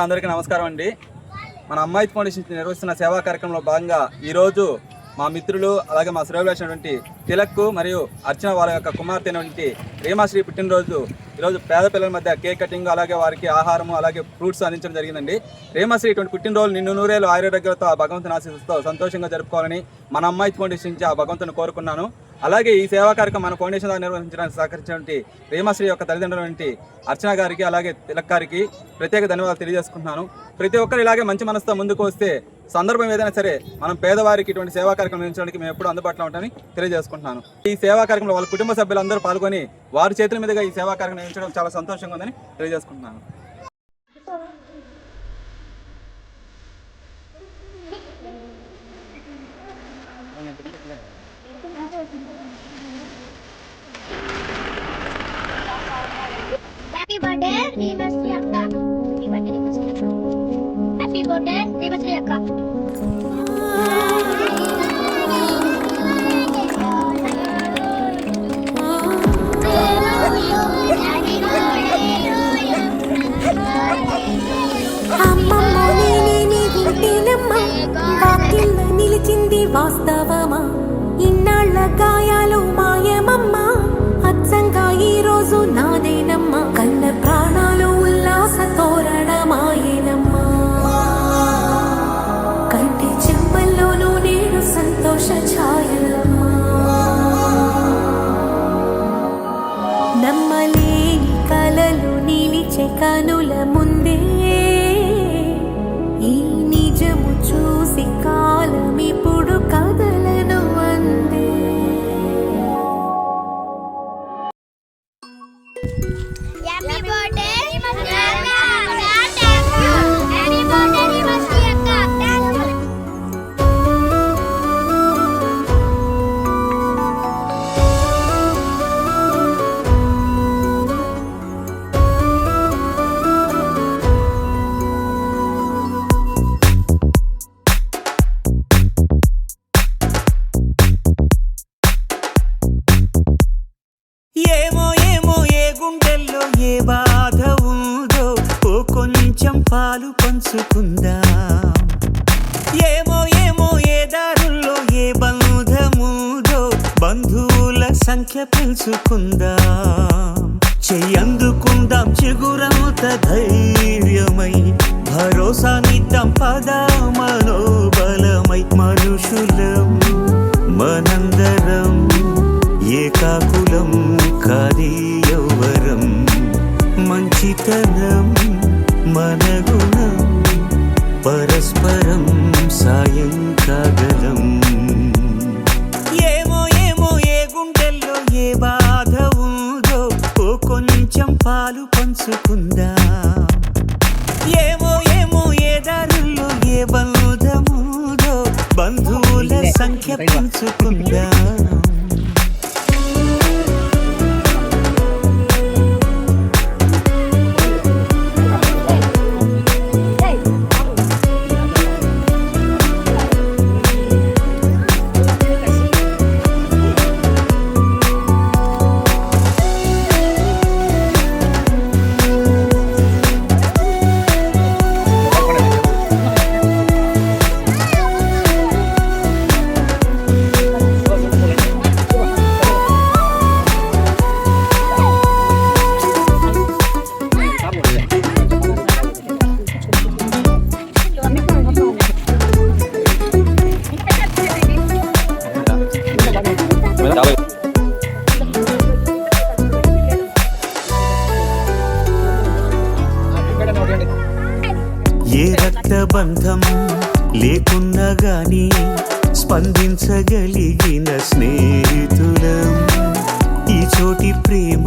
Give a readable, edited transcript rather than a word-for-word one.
ముందుగా అందరికీ నమస్కారం అండి. మన అమ్మాయి ఫౌండేషన్ నిర్వహిస్తున్న సేవా కార్యక్రమంలో భాగంగా ఈరోజు మా మిత్రులు అలాగే మా శ్రేయోభిలాషి తిలక్ మరియు అర్చన వాళ్ళ యొక్క కుమార్తె రీమాశ్రీ పుట్టినరోజు ఈరోజు పేద పిల్లల మధ్య కేక్ కటింగ్ అలాగే వారికి ఆహారము అలాగే ఫ్రూట్స్ అందించడం జరిగిందండి. రీమాశ్రీ ఇటువంటి పుట్టినరోజు నిన్ను నూరేళ్ళు ఆరోగ్యాలతో ఆ భగవంతుని ఆశీస్సుతో సంతోషంగా జరుపుకోవాలని మన అమ్మాయి ఫౌండేషన్ నుంచి ఆ భగవంతుని కోరుకున్నాను. అలాగే ఈ సేవా కార్యక్రమం మన ఫౌండేషన్ ద్వారా నిర్వహించడానికి సహకరించినటువంటి రీమాశ్రీ యొక్క తల్లిదండ్రుల అర్చన గారికి అలాగే తిలక్ గారికి ప్రత్యేక ధన్యవాదాలు తెలియజేసుకుంటున్నాను. ప్రతి ఒక్కరు ఇలాగే మంచి మనసుతో ముందుకు వస్తే సందర్భం ఏదైనా సరే మనం పేదవారికి ఇటువంటి సేవా కార్యక్రమం నిర్వహించడానికి మేము ఎప్పుడు అందుబాటులో ఉంటామని తెలియజేసుకుంటున్నాను. ఈ సేవా కార్యక్రమంలో వాళ్ళ కుటుంబ సభ్యులందరూ పాల్గొని వారి చేతుల మీదుగా ఈ సేవా కార్యక్రమం నిర్వహించడం చాలా సంతోషంగా ఉందని తెలియజేసుకుంటున్నాను. Happy birthday, Remasri Akka. Happy birthday, Remasri Akka. నిలిచింది వాస్తవమా, ఇన్నాళ్ళ గాయాలు మాయమమ్మా, అచ్చంగా ఈ రోజు నాదేనమ్మా, కన్న ప్రాణాలు ఉల్లాస తోరణమాయేనమ్మా, కంటి చెంపల్లోనూ నేడు సంతోష ఛాయలమ్మా, నమ్మలేని కలలు నిలిచే కనుల ముందే ఈ నిజము చూసి కాలమిప్పుడు కదలను అందే. Happy birthday, Remasri Akka. Thank you. Happy birthday, Remasri Akka. Thank you. ఏమో ఏమో ఏ గుండెల్లో ఏ బాధ ఉందో ఓ కొంచెం పాలు పంచుకుందాం. ఏమో ఏమో ఏ దారుల్లో ఏ బంధముదో బంధువుల సంఖ్య పెంచుకుందాం. చెయ్యందుకుందాం చిగురంత ధైర్యమై, భరోసానిద్దాం పదా మనోబలమై, మనుషులం మనందరం ఏకాకులం కాది యౌవరం, మంచితనం మన గుణం, పరస్పరం సాయం కాగలం. ఏమో ఏమో ఏ గుండెల్లో ఏ బాధ ఉందో ఓ కొంచెం పాలు పంచుకుందాం. ఏమో ఏమో ఏ దారుల్లో ఏ బంధముదో బంధువుల సంఖ్య పెంచుకుందాం. ఏ రక్తబంధం లేకున్నా గాని స్పందించగలిగిన స్నేహితులం, ఈ చోటి ప్రేమ